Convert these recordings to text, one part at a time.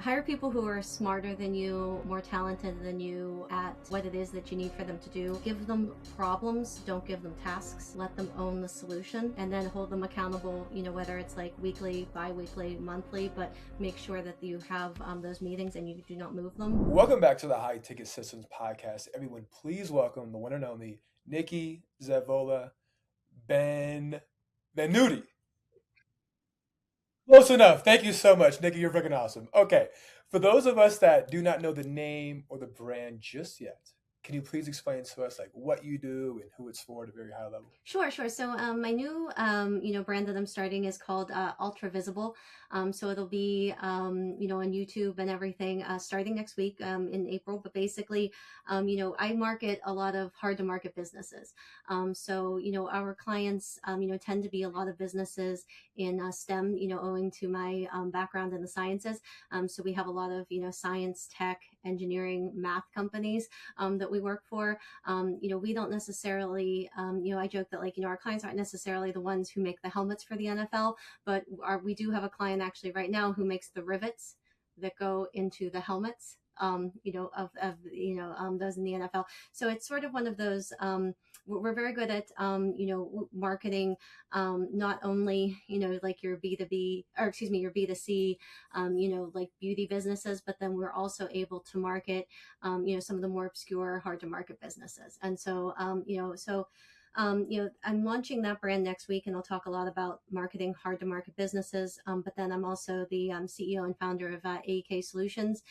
Hire people who are smarter than you, more talented than you at what it is that you need for them to do. Give them problems, don't give them tasks. Let them own the solution and then hold them accountable, whether it's like weekly, bi-weekly, monthly, but make sure that you have those meetings and you do not move them. Welcome back to the High Ticket Systems podcast. Everyone, please welcome the one and only Nicki Zevola Benvenuti. Close enough. Thank you so much, Nicki. You're freaking awesome. Okay, for those of us that do not know the name or the brand just yet, can you please explain to us like what you do and who it's for at a very high level? Sure. So my new, brand that I'm starting is called Ultra Visible. So it'll be, on YouTube and everything starting next week in April. But basically, I market a lot of hard to market businesses. So, our clients, tend to be a lot of businesses in STEM, owing to my background in the sciences. So we have a lot of, science, tech, engineering, math companies that we work for. We don't necessarily, I joke that our clients aren't necessarily the ones who make the helmets for the NFL, but we do have a client actually right now who makes the rivets that go into the helmets. Those in the NFL. So it's sort of one of those. We're very good at marketing, not only like your B2B or excuse me your B2C, like beauty businesses, but then we're also able to market some of the more obscure, hard to market businesses. And so, I'm launching that brand next week, and I'll talk a lot about marketing hard to market businesses. But then I'm also the CEO and founder of AEK Solutions.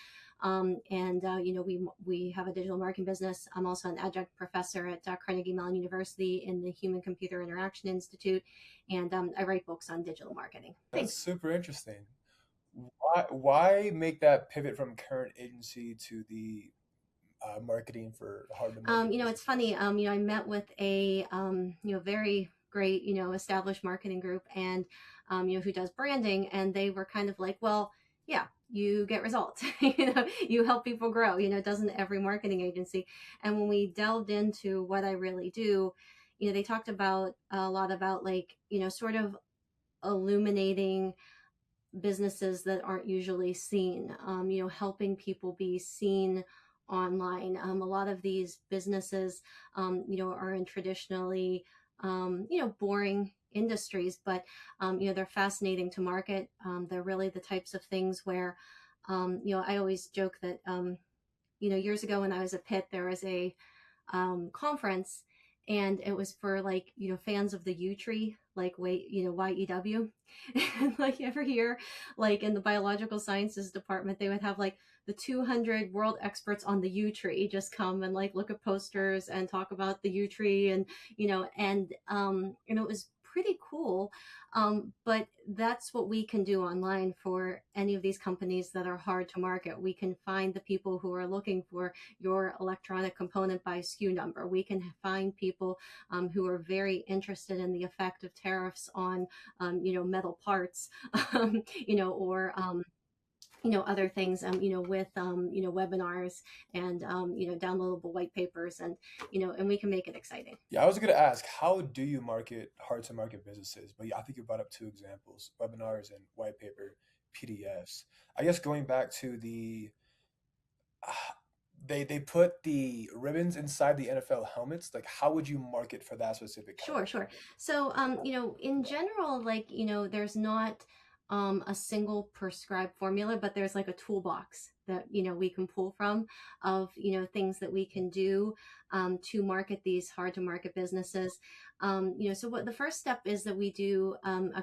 We have a digital marketing business. I'm also an adjunct professor at Carnegie Mellon University in the Human Computer Interaction Institute, and I write books on digital marketing. That's Thanks. super interesting. Why make that pivot from current agency to the marketing for hard to market It's funny. businesses? I met with a, very great, established marketing group and, who does branding. And they were kind of like, well, yeah, you get results, you help people grow, doesn't every marketing agency. And when we delved into what I really do, they talked about a lot about sort of illuminating businesses that aren't usually seen, helping people be seen online. A lot of these businesses, are in traditionally, boring industries, but, they're fascinating to market. They're really the types of things where, I always joke that, years ago when I was at Pitt, there was a conference, and it was for fans of the U tree, like wait, YEW. And every year, like in the biological sciences department, they would have like the 200 world experts on the U tree just come and look at posters and talk about the U tree, and it was pretty cool. But that's what we can do online for any of these companies that are hard to market. We can find the people who are looking for your electronic component by SKU number. We can find people who are very interested in the effect of tariffs on, metal parts, or other things, with, webinars and, downloadable white papers, and we can make it exciting. Yeah, I was going to ask, how do you market hard to market businesses? But yeah, I think you brought up two examples, webinars and white paper PDFs. I guess going back to uh, they put the ribbons inside the NFL helmets. Like, how would you market for that specific kind of Sure. market? So, in general, there's not a single prescribed formula, but there's like a toolbox that, we can pull from of, things that we can do to market these hard to market businesses. So what the first step is that we do a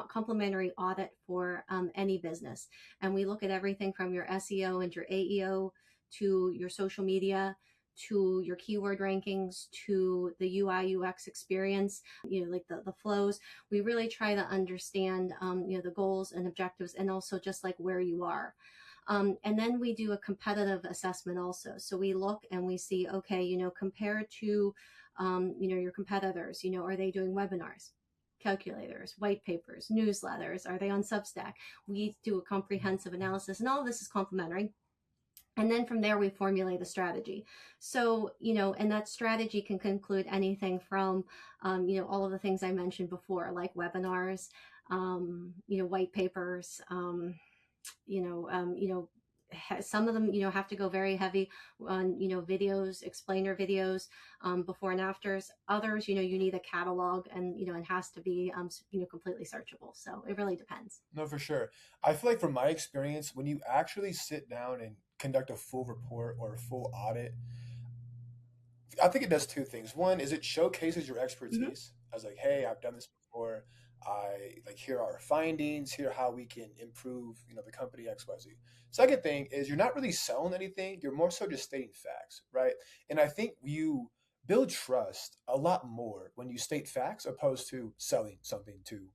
complimentary audit for any business. And we look at everything from your SEO and your AEO to your social media, to your keyword rankings, to the UI UX experience, like the flows. We really try to understand, the goals and objectives, and also just like where you are. And then we do a competitive assessment also. So we look and we see, okay, compared to, your competitors, are they doing webinars, calculators, white papers, newsletters? Are they on Substack? We do a comprehensive analysis, and all of this is complimentary. And then from there, we formulate a strategy. So, and that strategy can include anything from, all of the things I mentioned before, like webinars, white papers, some of them, have to go very heavy on, videos, explainer videos, before and afters. Others, you need a catalog, and, it has to be, completely searchable. So it really depends. No, for sure. I feel like from my experience, when you actually sit down and conduct a full report or a full audit, I think it does two things. One is it showcases your Hmm. expertise as like, hey, I've done this before. I like here are our findings, here how we can improve, the company XYZ. Second thing is you're not really selling anything, you're more so just stating facts, right? And I think you build trust a lot more when you state facts opposed to selling something to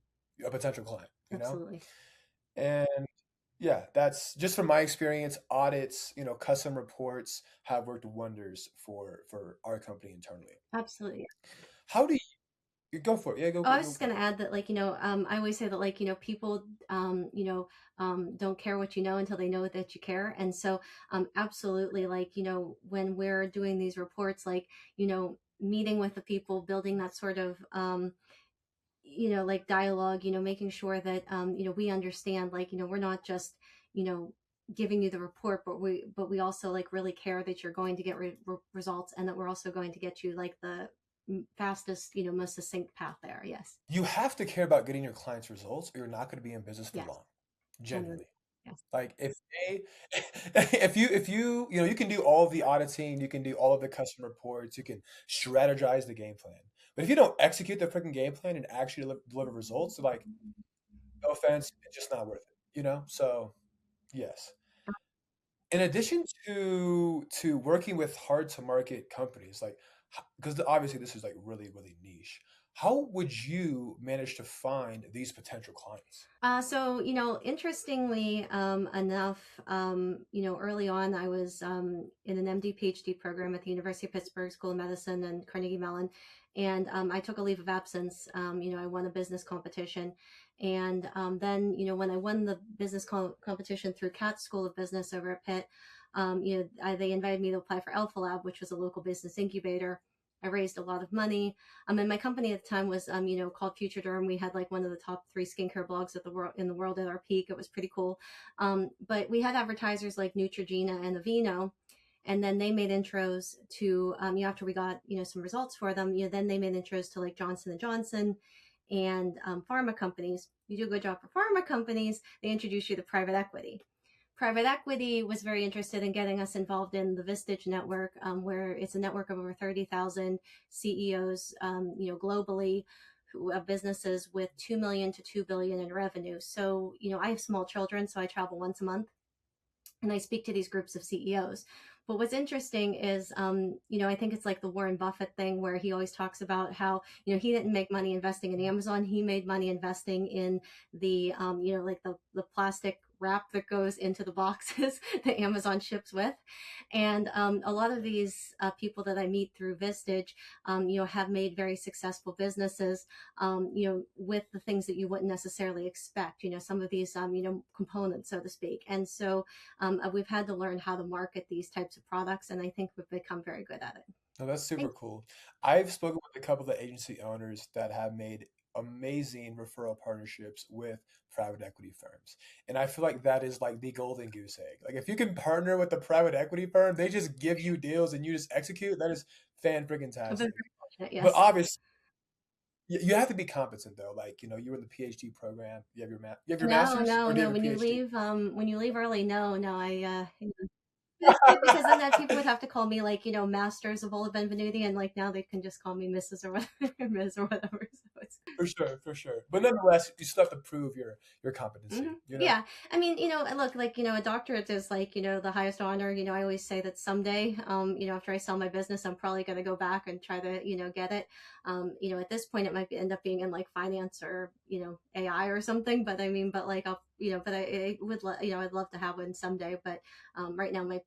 a potential client, you know? Absolutely. And yeah, that's just from my experience. Audits, custom reports have worked wonders for our company internally. Absolutely. How do you go for it? Yeah, go Oh, go I was go just going for to add that, like, I always say that, like, people, don't care what you know until they know that you care. And so, absolutely, like, when we're doing these reports, like, meeting with the people, building that sort of, like dialogue, making sure that, we understand, like, we're not just, you know, giving you the report, but we also like really care that you're going to get results, and that we're also going to get you like the fastest, most succinct path there. Yes. You have to care about getting your clients results, or you're not going to be in business for Yes. long. Genuinely. Genuinely. Yes. Like if they, if you you can do all of the auditing, you can do all of the customer reports, you can strategize the game plan. But if you don't execute the freaking game plan and actually deliver results, like no offense, it's just not worth it. So yes. In addition to working with hard to market companies, like because obviously this is like really really niche, how would you manage to find these potential clients? So, interestingly, enough, early on, I was, in an MD PhD program at the University of Pittsburgh School of Medicine and Carnegie Mellon. And I took a leave of absence. I won a business competition. And then, when I won the business competition through Katz School of Business over at Pitt, they invited me to apply for Alpha Lab, which was a local business incubator. I raised a lot of money. And my company at the time was, called Future Derm. We had like one of the top three skincare blogs in the world at our peak. It was pretty cool. But we had advertisers like Neutrogena and Aveeno, and then they made intros to, after we got, some results for them, then they made intros to like Johnson and Johnson and, pharma companies. You do a good job for pharma companies, they introduce you to private equity. Private equity was very interested in getting us involved in the Vistage network, where it's a network of over 30,000 CEOs, globally, who have businesses with 2 million to 2 billion in revenue. So, I have small children, so I travel once a month and I speak to these groups of CEOs. But what's interesting is, I think it's like the Warren Buffett thing where he always talks about how, he didn't make money investing in Amazon. He made money investing in the, like the plastic wrap that goes into the boxes that Amazon ships with. And a lot of these people that I meet through Vistage, have made very successful businesses, with the things that you wouldn't necessarily expect, some of these, components, so to speak. And so, we've had to learn how to market these types of products, and I think we've become very good at it. No, that's super Thank cool. I've spoken with a couple of agency owners that have made amazing referral partnerships with private equity firms. And I feel like that is like the golden goose egg. Like if you can partner with a private equity firm, they just give you deals and you just execute. That is fan freaking you. I've been tastic. very fortunate, But yes. obviously, you have to be competent though. Like, you were in the PhD program, you have your No, master's, no, or do you no. have your PhD? When you leave early, no, no. Because then people would have to call me like, Master Zevola Benvenuti, and like now they can just call me Mrs. or whatever, Ms. or whatever. So it's For sure, for sure. But nonetheless, you still have to prove your hmm. competency. Yeah. I mean, look, like, a doctorate is like, the highest honor. I always say that someday, after I sell my business, I'm probably going to go back and try to, get it. At this point, it might end up being in like finance or, AI or something. But I mean, but like, but I would, I'd love to have one someday. But right now, my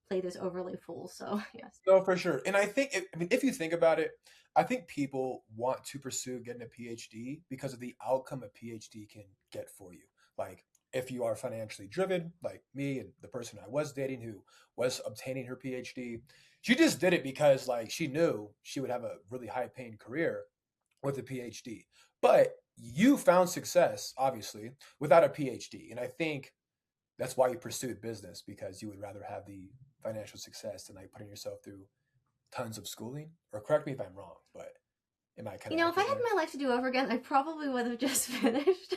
plate is overly full. So, yes. No, for sure. And I mean, if you think about it, I think people want to pursue getting a PhD because of the outcome a PhD can get for you. Like, if you are financially driven, like me and the person I was dating who was obtaining her PhD, she just did it because, like, she knew she would have a really high paying career with a PhD. But you found success, obviously, without a PhD. And I think That's why you pursued business, because you would rather have the financial success than like putting yourself through tons of schooling. Or correct me if I'm wrong, but am I kind You of know, if I accurate had there? my life to do over again, I probably would have just finished.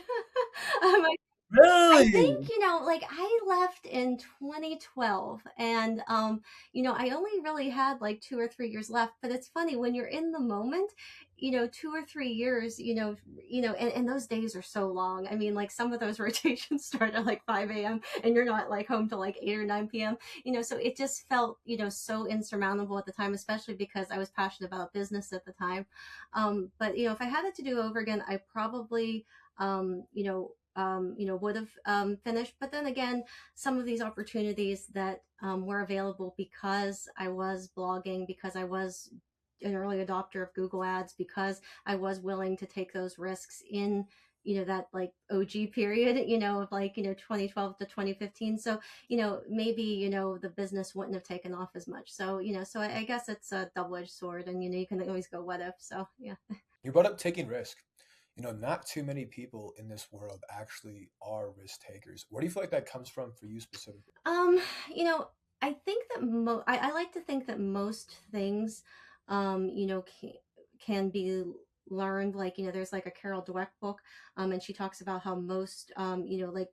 um, I think, Really? like I left in 2012 and I only really had like 2 or 3 years left, but it's funny when you're in the moment, 2 or 3 years, and those days are so long. I mean, like some of those rotations start at like 5 a.m. and you're not like home till like 8 or 9 p.m. So it just felt, so insurmountable at the time, especially because I was passionate about business at the time. But if I had it to do over again, I probably would have finished. But then again, some of these opportunities that were available because I was blogging, because I was an early adopter of Google Ads, because I was willing to take those risks in that like OG period, of like 2012 to 2015. So maybe the business wouldn't have taken off as much. So so I guess it's a double-edged sword, and you can always go what if. So yeah. You brought up taking risk. Not too many people in this world actually are risk takers. Where do you feel like that comes from for you specifically? Um, you know, I think that I like to think that most things, can be learned. Like, there's like a Carol Dweck book, and she talks about how most, like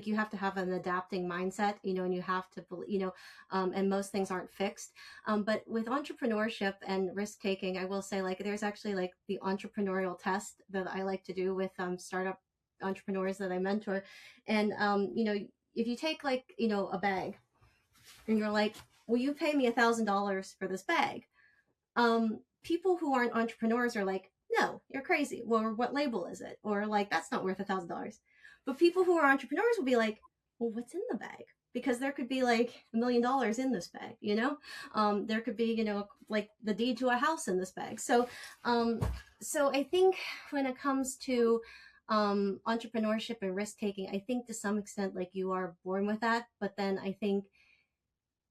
you have to have an adapting mindset, and you have to, and most things aren't fixed. But with entrepreneurship and risk taking, I will say like there's actually like the entrepreneurial test that I like to do with startup entrepreneurs that I mentor, and if you take like a bag and you're like, will you pay me $1,000 for this bag? People who aren't entrepreneurs are like, no, you're crazy. Well, what label is it? Or like, that's not worth $1,000. But people who are entrepreneurs will be like, well, what's in the bag? Because there could be like $1 million in this bag, there could be, like the deed to a house in this bag. Um, so I think when it comes to entrepreneurship and risk taking, I think to some extent, like you are born with that. But then I think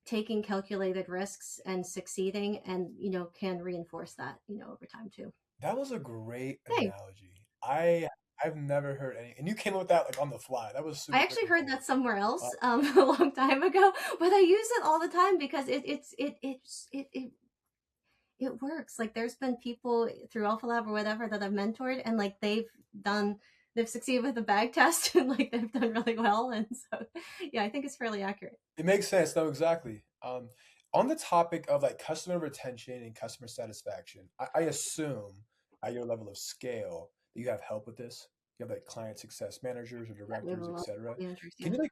taking calculated risks and succeeding and can reinforce that over time too. That was a great Thanks. analogy. I've never heard any, and you came up with that like on the fly. That was I super actually freaking heard cool. that somewhere Uh, else a long time ago, but I use it all the time because it works. Like there's been people through Alpha Lab or whatever that I've mentored, and like they've succeeded with the bag test and like they've done really well, and so yeah, I think it's fairly accurate. it makes sense. No, exactly. On the topic of like customer retention and customer satisfaction, I assume at your level of scale that you have help with this. You have like client success managers or Yeah, we have a directors, lot etc. of managers. Can Yeah. you like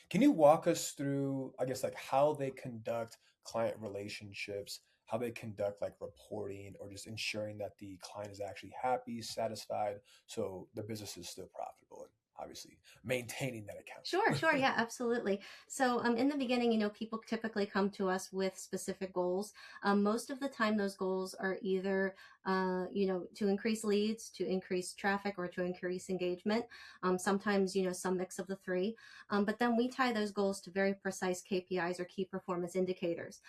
can you walk us through, I guess, like how they conduct client relationships, how they conduct like reporting, or just ensuring that the client is actually happy, satisfied, so the business is still profitable and obviously maintaining that Sure, sure. account? Yeah, absolutely. So, in the beginning, people typically come to us with specific goals. Most of the time, those goals are either, to increase leads, to increase traffic, or to increase engagement. Sometimes, some mix of the three. But then we tie those goals to very precise KPIs or key performance indicators.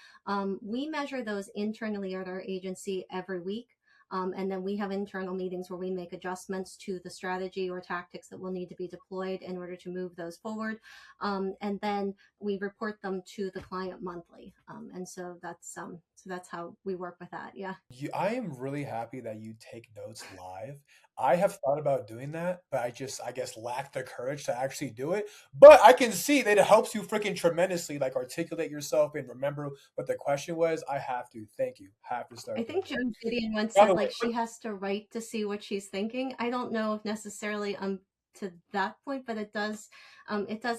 We measure those internally at our agency every week. And then we have internal meetings where we make adjustments to the strategy or tactics that will need to be deployed in order to move those forward. And then we report them to the client monthly. And so that's how we work with that. Yeah. I am really happy that you take notes live. I have thought about doing that, but I guess, lack the courage to actually do it. But I can see that it helps you freaking tremendously, like articulate yourself and remember what the question was. I have to. Thank you. Have to I start doing think that. Joan Didion once By said the way, like she has to write to see what she's thinking. I don't know if necessarily to that point, but it does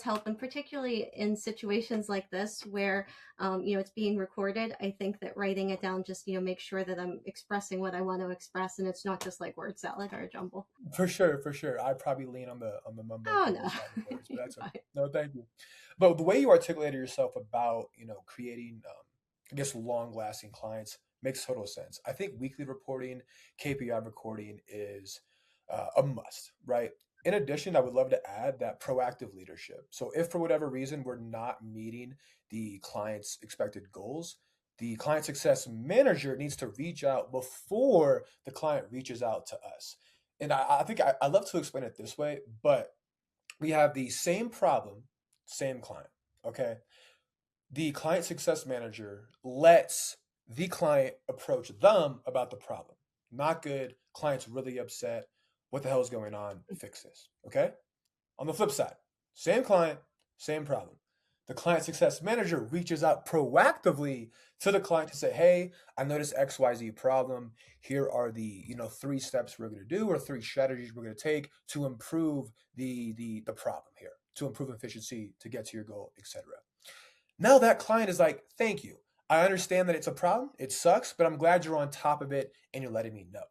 help, and particularly in situations like this where it's being recorded. I think that writing it down just make sure that I'm expressing what I want to express, and it's not just like word salad or a jumble. for sure, for sure. I probably lean on the mumbo Oh jumbo no, side of words, but you're that's okay. fine. No, thank you. But the way you articulated yourself about creating, I guess, long lasting clients makes total sense. I think weekly reporting, KPI recording is a must, right? In addition, I would love to add that proactive leadership. So if for whatever reason we're not meeting the client's expected goals, the client success manager needs to reach out before the client reaches out to us. And I think I love to explain it this way, but We have the same problem, same client. Okay. The client success manager lets the client approach them about the problem. Not good. Client's really upset. What the hell is going on? Fix this. Okay. On the flip side, same client, same problem. The client success manager reaches out proactively to the client to say, "Hey, I noticed XYZ problem. Here are the, three steps we're going to do or three strategies we're going to take to improve the problem here, to improve efficiency, to get to your goal, etc." Now that client is like, "Thank you. I understand that it's a problem. It sucks, but I'm glad you're on top of it and you're letting me know."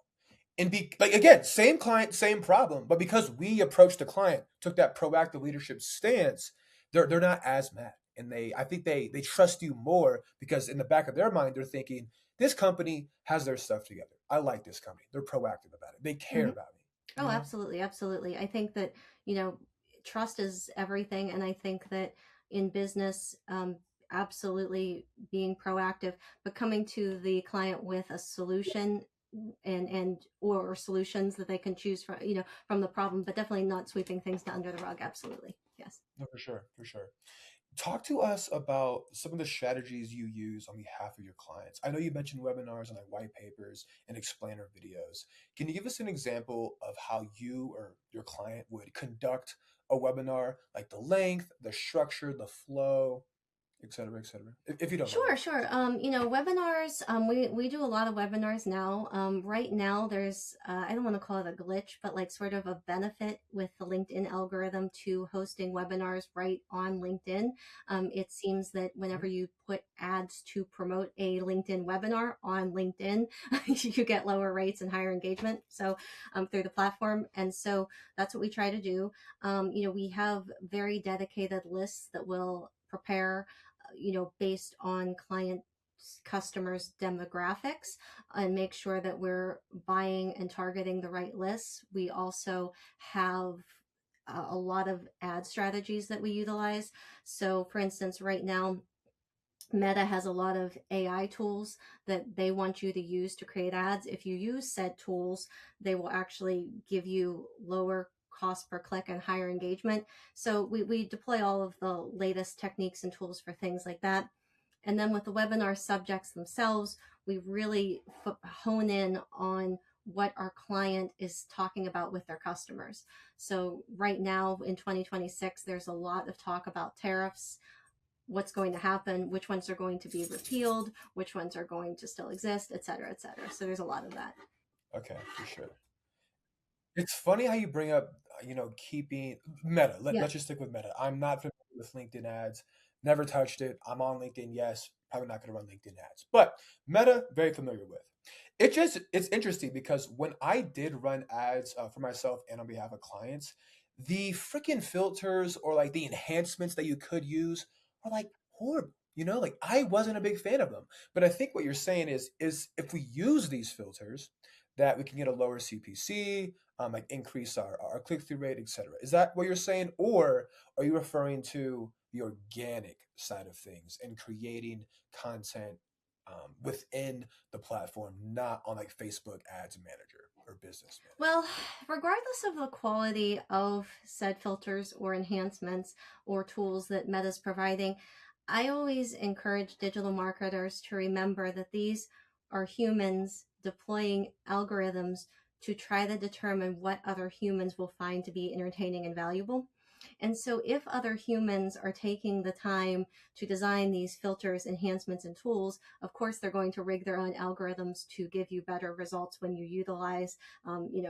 And be like, again, same client, same problem, but because we approached the client, took that proactive leadership stance, they're not as mad. And I think they trust you more because in the back of their mind, they're thinking, this company has their stuff together. I like this company. They're proactive about it. They care Hmm. about me, Oh, absolutely, absolutely. I think that, you know, trust is everything, and I think that in business, absolutely being proactive, but coming to the client with a solution and or solutions that they can choose from, from the problem, but definitely not sweeping things under the rug. Absolutely, yes. No, for sure, for sure. Talk to us about some of the strategies you use on behalf of your clients. I know you mentioned webinars and like white papers and explainer videos. Can you give us an example of how you or your client would conduct a webinar, like the length, the structure, the flow, et cetera, if you don't mind, Sure, of sure. course. Webinars, we do a lot of webinars now. Right now, there's, I don't want to call it a glitch, but like sort of a benefit with the LinkedIn algorithm to hosting webinars right on LinkedIn. It seems that whenever Mhm. you put ads to promote a LinkedIn webinar on LinkedIn, you get lower rates and higher engagement. So, through the platform. And so that's what we try to do. We have very dedicated lists that will prepare based on client customers demographics and make sure that we're buying and targeting the right lists. We also have a lot of ad strategies that we utilize. So for instance, right now Meta has a lot of AI tools that they want you to use to create ads. If you use said tools, they will actually give you lower cost per click and higher engagement. So we deploy all of the latest techniques and tools for things like that. And then with the webinar subjects themselves, we really hone in on what our client is talking about with their customers. So right now in 2026, there's a lot of talk about tariffs, what's going to happen, which ones are going to be repealed, which ones are going to still exist, et cetera, et cetera. So there's a lot of that. Okay, for sure. It's funny how you bring up, keeping Meta. Yeah. Let's just stick with Meta. I'm not familiar with LinkedIn ads. Never touched it. I'm on LinkedIn, yes. Probably not going to run LinkedIn ads, but Meta, very familiar with. It's interesting because when I did run ads for myself and on behalf of clients, the freaking filters or like the enhancements that you could use are like horrible. Like I wasn't a big fan of them. But I think what you're saying is if we use these filters, that we can get a lower CPC, like increase our click through rate, etc. Is that what you're saying, or are you referring to the organic side of things and creating content within the platform, not on like Facebook Ads Manager or Business Manager? Well, regardless of the quality of said filters or enhancements or tools that Meta's providing, I always encourage digital marketers to remember that these are humans deploying algorithms to try to determine what other humans will find to be entertaining and valuable. And so, if other humans are taking the time to design these filters, enhancements, and tools, of course, they're going to rig their own algorithms to give you better results when you utilize,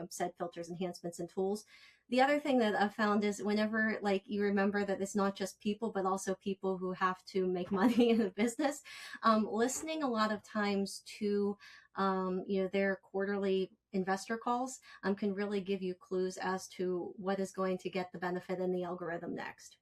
said filters, enhancements, and tools. The other thing that I've found is whenever like you remember that it's not just people, but also people who have to make money in the business, listening a lot of times to, their quarterly investor calls can really give you clues as to what is going to get the benefit in the algorithm next.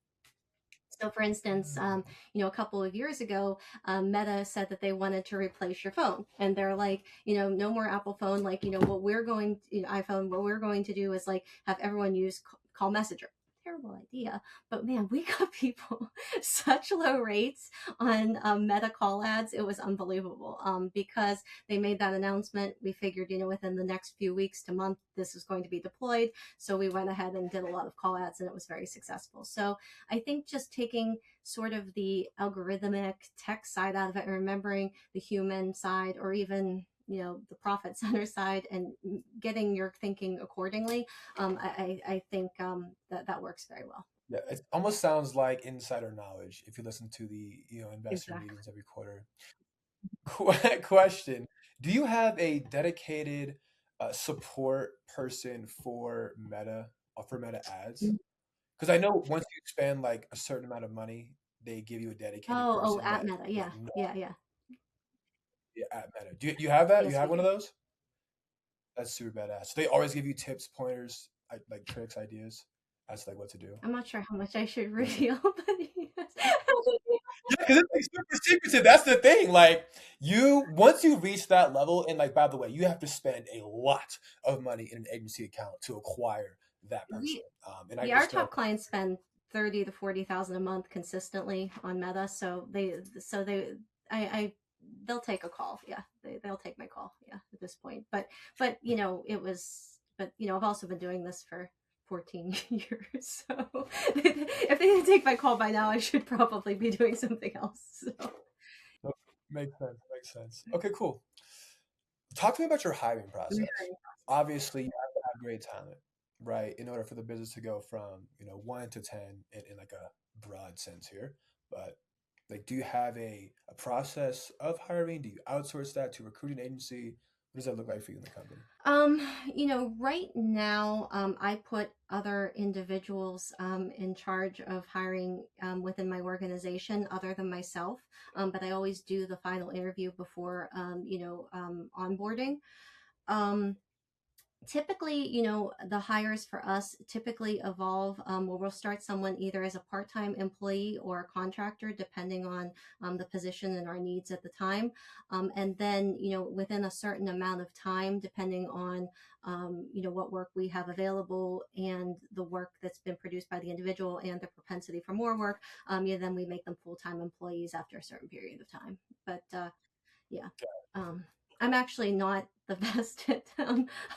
So, for instance, Mm. a couple of years ago, Meta said that they wanted to replace your phone, and they're like, no more Apple phone. Like, what we're going, iPhone, what we're going to do is like have everyone use Call Messenger. terrible idea. But man, we got people such low rates on Meta call ads. It was unbelievable because they made that announcement. We figured, within the next few weeks to month, this is going to be deployed. So we went ahead and did a lot of call ads, and it was very successful. So I think just taking sort of the algorithmic tech side out of it and remembering the human side, or even the profit center side, and getting your thinking accordingly, I think that works very well. Yeah, it almost sounds like insider knowledge if you listen to the investor Exactly. meetings every quarter. Question: do you have a dedicated support person for Meta ads? Because I know once you spend like a certain amount of money, they give you a dedicated Oh, person at that Meta. Yeah. no Yeah. Yeah. at Meta. Do you have that? You Yes, we have one of do. those? That's super badass. So they always give you tips, pointers, like tricks, ideas as to like what to do. I'm not sure how much I should Yeah. reveal, but yes. Yeah, because it's like super secretive. That's the thing. Like once you reach that level, and like by the way, you have to spend a lot of money in an agency account to acquire that person. we And I Yeah, our just know, top clients spend 30 to 40,000 a month consistently on Meta, so I they'll take a call. Yeah, they'll take my call. Yeah, at this point, but it was, but I've also been doing this for 14 years, so if they didn't take my call by now, I should probably be doing something else. So. makes sense. Makes sense. Okay, cool. Talk to me about your hiring process. Obviously, you have to have great talent, right, in order for the business to go from 1 to 10 in like a broad sense here. But like, do you have a process of hiring? Do you outsource that to a recruiting agency? What does that look like for you in the company? Um, right now, I put other individuals in charge of hiring within my organization other than myself. But I always do the final interview before, onboarding. Um, Typically, the hires for us typically evolve, where we'll start someone either as a part-time employee or a contractor, depending on the position and our needs at the time. And then, within a certain amount of time, depending on, what work we have available and the work that's been produced by the individual and the propensity for more work, then we make them full-time employees after a certain period of time. But yeah. Um, I'm actually not the best at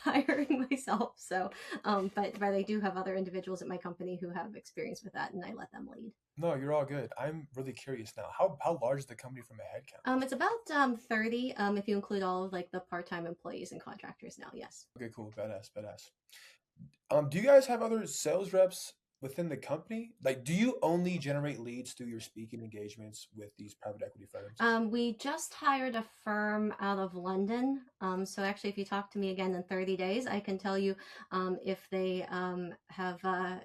hiring myself, so but I do have other individuals at my company who have experience with that, and I let them lead. No, you're all good. I'm really curious now. How large is the company from a headcount It's perspective? about 30 if you include all of like the part-time employees and contractors now. Yes. Okay, cool. Badass, badass. Do you guys have other sales reps within the company? Like, do you only generate leads through your speaking engagements with these private equity firms? We just hired a firm out of London. So actually, if you talk to me again in 30 days, I can tell you if they have, I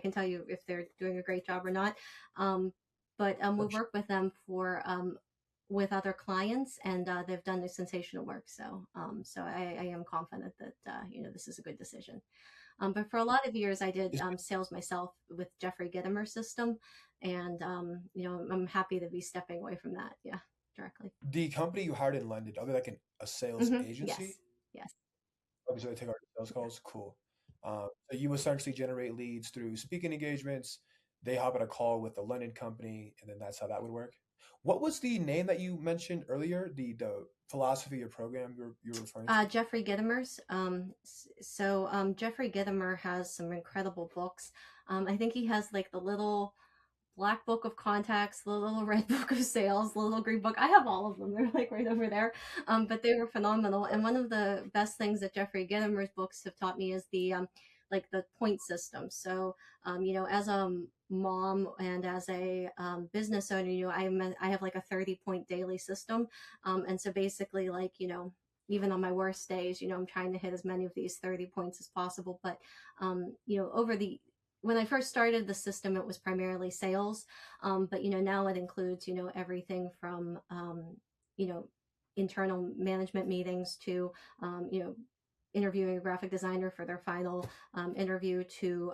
can tell you if they're doing a great job or not. But we Oh, sh- work with them for with other clients, and they've done a sensational work. So I am confident that this is a good decision. But for a lot of years, I did is sales myself with Jeffrey Gitomer's system, and I'm happy to be stepping away from that. Yeah, directly. the company you hired in London, are they like a sales Yes, agency? yes. Okay, so they take our sales calls. Cool. So you essentially generate leads through speaking engagements. They hop on a call with the London company, and then that's how that would work. What was the name that you mentioned earlier? The philosophy or program you're referring to? Jeffrey Gitomer's. Jeffrey Gitomer has some incredible books. I think he has like the little black book of contacts, the little red book of sales, the little green book. I have all of them. They're like right over there. But they were phenomenal. And one of the best things that Jeffrey Gitomer's books have taught me is the like the point system. So as a mom and as a business owner, I have like a 30-point daily system. And so basically, like even on my worst days, I'm trying to hit as many of these 30 points as possible. But over the when I first started the system, it was primarily sales, but now it includes everything from you know internal management meetings to interviewing a graphic designer for their final interview to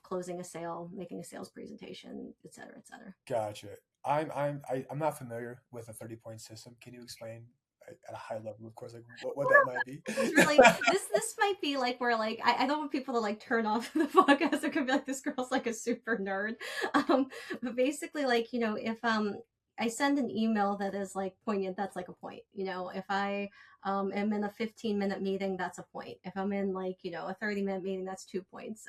closing a sale, making a sales presentation, et cetera, et cetera. Gotcha. I'm not familiar with a 30 point system. Can you explain at a high level, of course, like what that might be. This is really this might be like where like I don't want people to like turn off the podcast. They're gonna be like, this girl's like a super nerd. Um, but basically, like, if I send an email that is like poignant, that's like a point. If I am in a 15-minute meeting, that's a point. If I'm in like a 30-minute meeting, that's 2 points.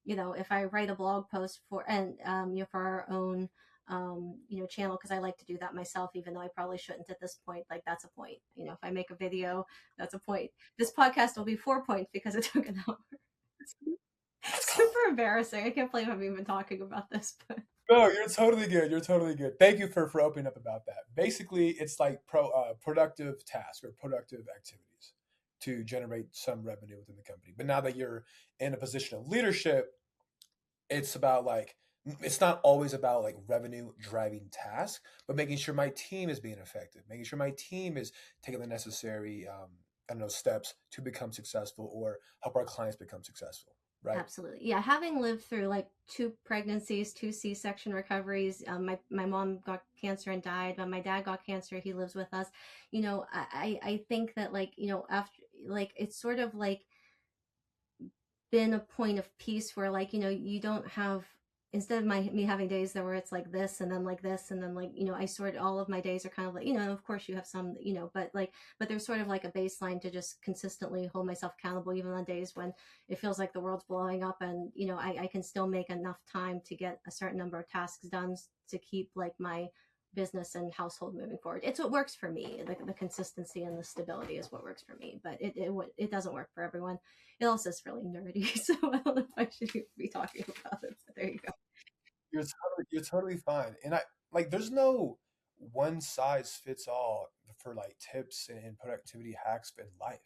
If I write a blog post for our own channel, because I like to do that myself, even though I probably shouldn't at this point. Like, that's a point. If I make a video, that's a point. This podcast will be 4 points because it took an hour. It's super embarrassing. I can't believe I'm even talking about this, but No, you're totally good. You're totally good. Thank you for opening up about that. Basically, it's like productive tasks or productive activities to generate some revenue within the company. But now that you're in a position of leadership, it's about like it's not always about like revenue driving tasks, but making sure my team is being effective, making sure my team is taking the necessary I don't know steps to become successful or help our clients become successful. Right. absolutely. Yeah, having lived through like two pregnancies, two C-section recoveries, my mom got cancer and died, but my dad got cancer. He lives with us. I think that, like, after, like, it's sort of like been a point of peace where, like, you don't have, instead of me having days there where it's like this and then like this and then, like, I sort all of my days are kind of like, of course you have some, but there's sort of like a baseline to just consistently hold myself accountable, even on days when it feels like the world's blowing up, and I can still make enough time to get a certain number of tasks done to keep like my business and household moving forward. It's what works for me. The consistency and the stability is what works for me, but it doesn't work for everyone. It also is really nerdy, so I don't know if I should even be talking about it, but there you go. You're totally fine. And I like there's no one size fits all for like tips and productivity hacks in life.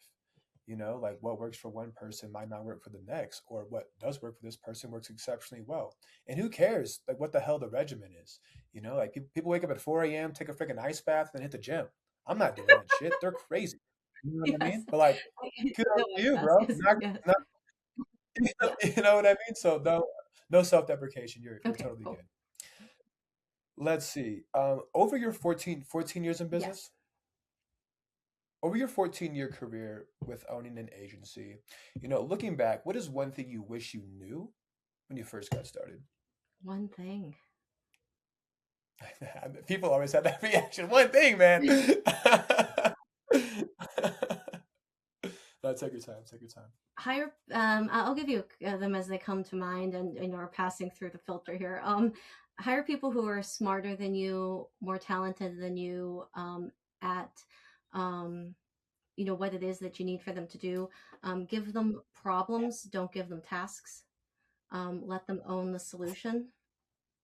Like what works for one person might not work for the next, or what does work for this person works exceptionally well. And who cares like what the hell the regimen is? Like people wake up at 4 a.m., take a freaking ice bath, and then hit the gym. I'm not doing that shit. They're crazy. You know what I Yes. mean? But like, kudos No to ice you, baths. bro. Yes. Not, Yes. not, Yeah. you know what I mean? So no self-deprecation. You're Okay, totally cool. good. Let's see. Over your 14 years in Yes. business, over your 14-year career with owning an agency, looking back, what is one thing you wish you knew when you first got started? One thing. People always have that reaction. One thing, man. No, take your time. Take your time. Hire, I'll give you them as they come to mind, and are passing through the filter here. Hire people who are smarter than you, more talented than you, at um, what it is that you need for them to do. Give them problems, don't give them tasks. Let them own the solution.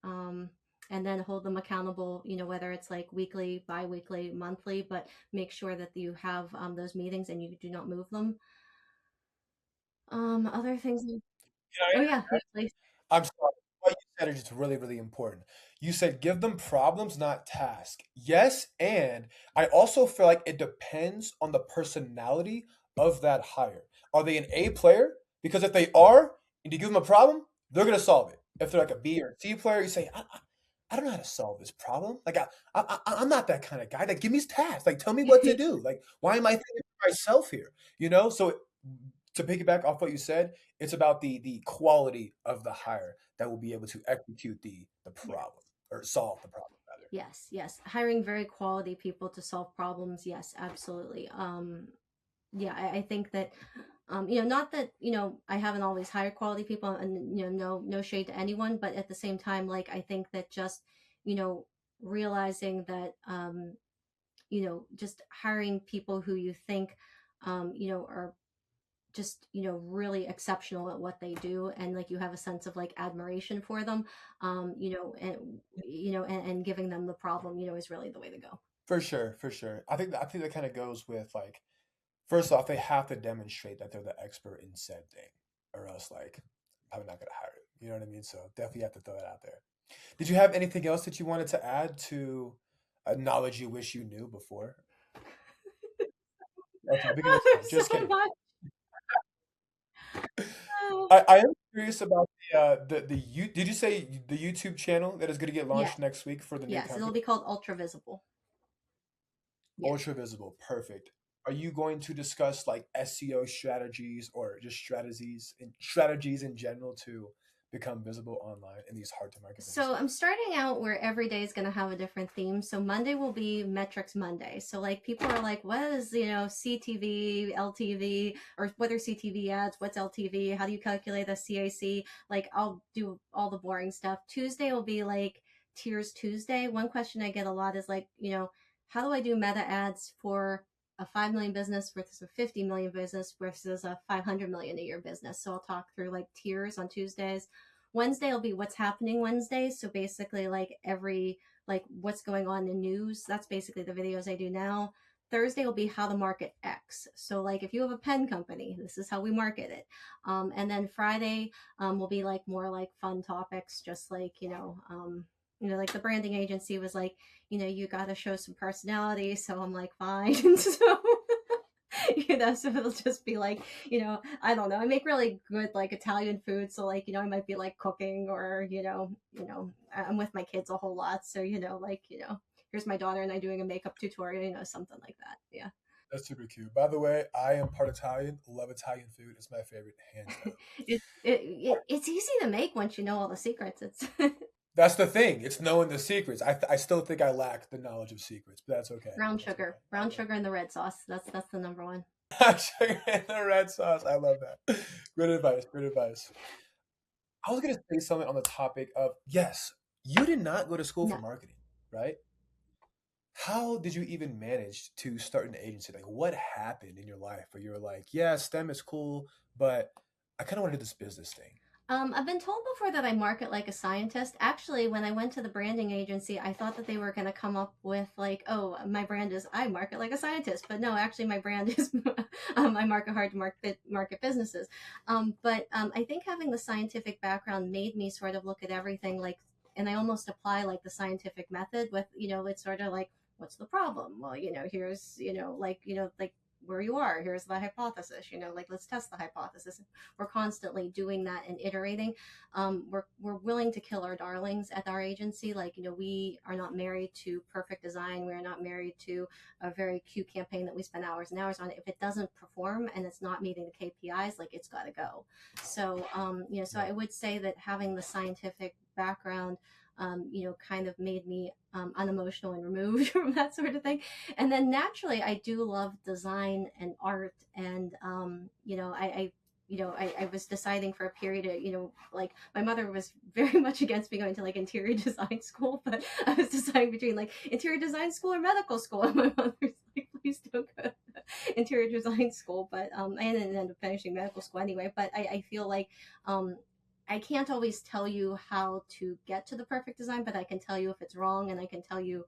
um, and then hold them accountable, whether it's like weekly, bi-weekly, monthly, but make sure that you have those meetings and you do not move them. Other things. Oh yeah, yeah, please. I'm sorry. What you said is just really, really important. You said give them problems, not tasks. Yes, and I also feel like it depends on the personality of that hire. Are they an A player? Because if they are, and you give them a problem, they're gonna solve it. If they're like a B or a C player, you say, I don't know how to solve this problem. Like I'm not that kind of guy. Like give me tasks. Like tell me what to do. Like why am I thinking for myself here? So to piggyback off what you said, it's about the quality of the hire that will be able to execute the Yeah. problem or solve the problem rather. Yes, yes. Hiring very quality people to solve problems. Yes, absolutely. Yeah, I think that, not that, I haven't always hired quality people, and, no shade to anyone, but at the same time, like, I think that just, you know, realizing that, just hiring people who you think, are just, really exceptional at what they do, and like you have a sense of like admiration for them, and giving them the problem, is really the way to go. For sure, for sure. I think that kind of goes with like first off, they have to demonstrate that they're the expert in said thing, or else like I'm not gonna hire it. You know what I mean? So definitely have to throw that out there. Did you have anything else that you wanted to add to a knowledge you wish you knew before? Okay, we can move on. There's so Just kidding. much. Oh, I am curious about the you did you say the YouTube channel that is going to get yeah. launched next week for the new Yes, it'll company? be called ultra visible. Yeah. Ultra visible, perfect. Are you going to discuss like SEO strategies or just strategies in general to become visible online in these hard to market So businesses? I'm starting out where every day is going to have a different theme. So Monday will be metrics Monday. So like people are like, what is, CTV, LTV, or what are CTV ads? What's LTV? How do you calculate the CAC? Like I'll do all the boring stuff. Tuesday will be like Tiers Tuesday. One question I get a lot is like, how do I do meta ads for a 5 million business versus a 50 million business versus a 500 million a year business? So I'll talk through like tiers on Tuesdays. Wednesday will be what's happening Wednesday. So basically, like what's going on in the news. That's basically the videos I do now. Thursday will be how to market X. So like if you have a pen company, this is how we market it. And then Friday will be like more like fun topics, just like like the branding agency was like, you got to show some personality. So I'm like, fine. So so it'll just be like, I don't know. I make really good like Italian food, so like, I might be like cooking or, I'm with my kids a whole lot, so like, here's my daughter and I doing a makeup tutorial, something like that. Yeah. That's super cute. By the way, I am part Italian. Love Italian food. It's my favorite, hands down. It's easy to make once you know all the secrets. It's That's the thing. It's knowing the secrets. I still think I lack the knowledge of secrets, but that's okay. That's okay. I brown love sugar and the red sauce. That's the number one. it. Sugar and the red sauce. I love that. Good advice. Good advice. I was gonna say something on the topic of yes, you did not go to school for No. marketing, right? How did you even manage to start an agency? Like, what happened in your life where you were like, yeah, STEM is cool, but I kind of want to do this business thing? I've been told before that I market like a scientist. Actually, when I went to the branding agency, I thought that they were going to come up with like, oh, my brand is I market like a scientist. But no, actually, my brand is I market hard to market businesses. But I think having the scientific background made me sort of look at everything like, and I almost apply like the scientific method with, it's sort of like, what's the problem? Well, here's, like where you are. Here's the hypothesis. Like let's test the hypothesis. We're constantly doing that and iterating. We're willing to kill our darlings at our agency. Like we are not married to perfect design. We are not married to a very cute campaign that we spend hours and hours on. If it doesn't perform and it's not meeting the KPIs, like it's got to go. So so Right. I would say that having the scientific background kind of made me unemotional and removed from that sort of thing. And then naturally, I do love design and art. And, I was deciding for a period of, like my mother was very much against me going to like interior design school, but I was deciding between like interior design school or medical school. And my mother's like, please don't go to interior design school. But I ended up finishing medical school anyway. But I feel like um, I can't always tell you how to get to the perfect design, but I can tell you if it's wrong, and I can tell you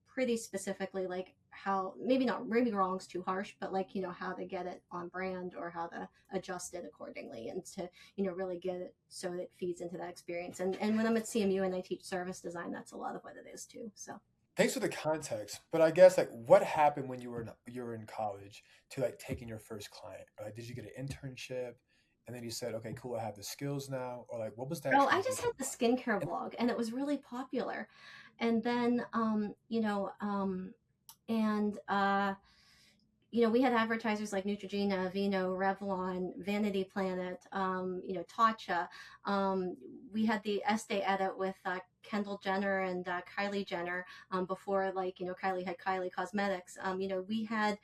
pretty specifically like how maybe wrong's too harsh, but like how to get it on brand or how to adjust it accordingly and to really get it so it feeds into that experience. And when I'm at CMU and I teach service design, that's a lot of what it is too. So Thanks for the context, but I guess like what happened when you were in college to like taking your first client? Right? Did you get an internship, and then you said, okay, cool, I have the skills now, or like what was that oh, I just had transition the like? skincare And blog and it was really popular. And then and we had advertisers like Neutrogena, Vino, Revlon, Vanity Planet, Tatcha. We had the Estee edit with Kendall Jenner and Kylie Jenner before, like, Kylie had Kylie Cosmetics. We had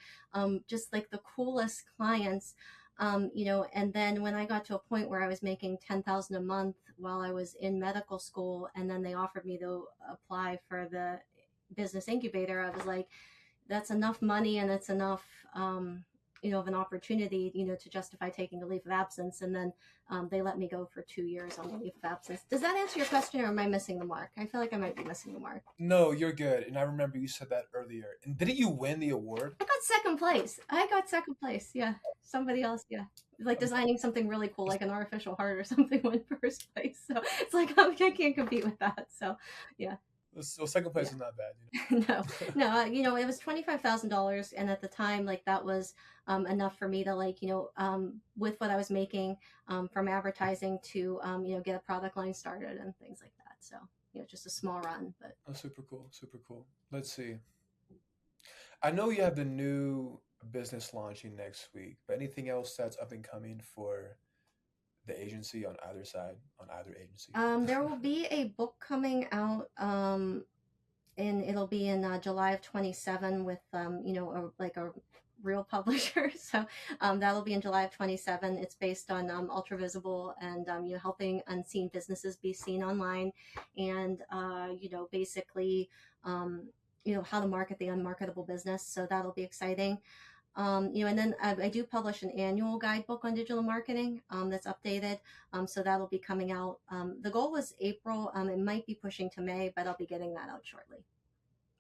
just like the coolest clients. And then when I got to a point where I was making 10,000 a month while I was in medical school, and then they offered me to apply for the business incubator, I was like, that's enough money and it's enough of an opportunity to justify taking a leave of absence. And then they let me go for 2 years on the leave of absence. Does that answer your question, or am I missing the mark? I feel like I might be missing the mark. no, you're good. And I remember you said that earlier. And didn't you win the award? I got second place. Yeah, somebody else. Yeah, like Um, designing something really cool like an artificial heart or something went first place. So it's like, I can't compete with that. So yeah. so second place Yeah. is not bad. No, no, it was $25,000, and at the time, like that was enough for me to like, with what I was making from advertising to get a product line started and things like that. So just a small run, but Oh, super cool, super cool. Let's see. I know you have the new business launching next week, but anything else that's up and coming for the agency on either side, on either agency? There will be a book coming out, and it'll be in July of 27 with like a real publisher. So that'll be in July of 27. It's based on ultra visible and helping unseen businesses be seen online, and basically how to market the unmarketable business. So that'll be exciting. And then I do publish an annual guidebook on digital marketing that's updated. So that'll be coming out. The goal was April. It might be pushing to May, but I'll be getting that out shortly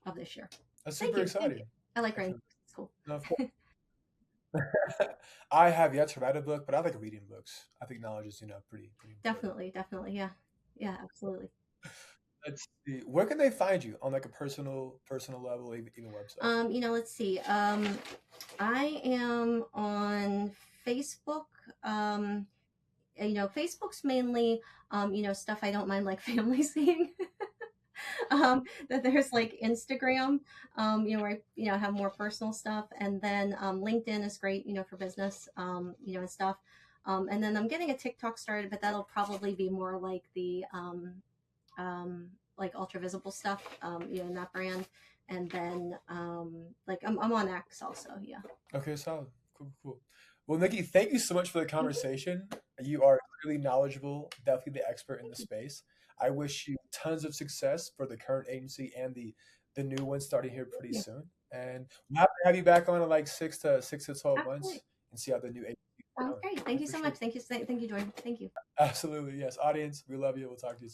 of this year. That's Thank super you. Thank you. exciting. I like writing That's books. It's cool. no, of course. I have yet to write a book, but I like reading books. I think knowledge is, pretty important. Definitely, definitely. Yeah. Yeah, absolutely. Let's see. Where can they find you on like a personal level, even website? Let's see. I am on Facebook. Um, Facebook's mainly, stuff I don't mind like family seeing. That there's like Instagram, where I, have more personal stuff, and then LinkedIn is great, for business, and stuff. And then I'm getting a TikTok started, but that'll probably be more like the like ultra visible stuff, in that brand. And then like I'm on X also, yeah. Okay, solid. Cool, cool. Well, Nikki, thank you so much for the Mhm. conversation. You are clearly knowledgeable, definitely the expert in the Thank you. space. I wish you tons of success for the current agency and the new one starting here Thank pretty you. soon. And we'll have you back on in like 6 to 12 Absolutely. months and see how the new agency is Sounds going. great. Yeah, Thank you for so sure. much. Thank you, Jordan. Thank you. Absolutely. Yes. Audience, we love you. We'll talk to you soon.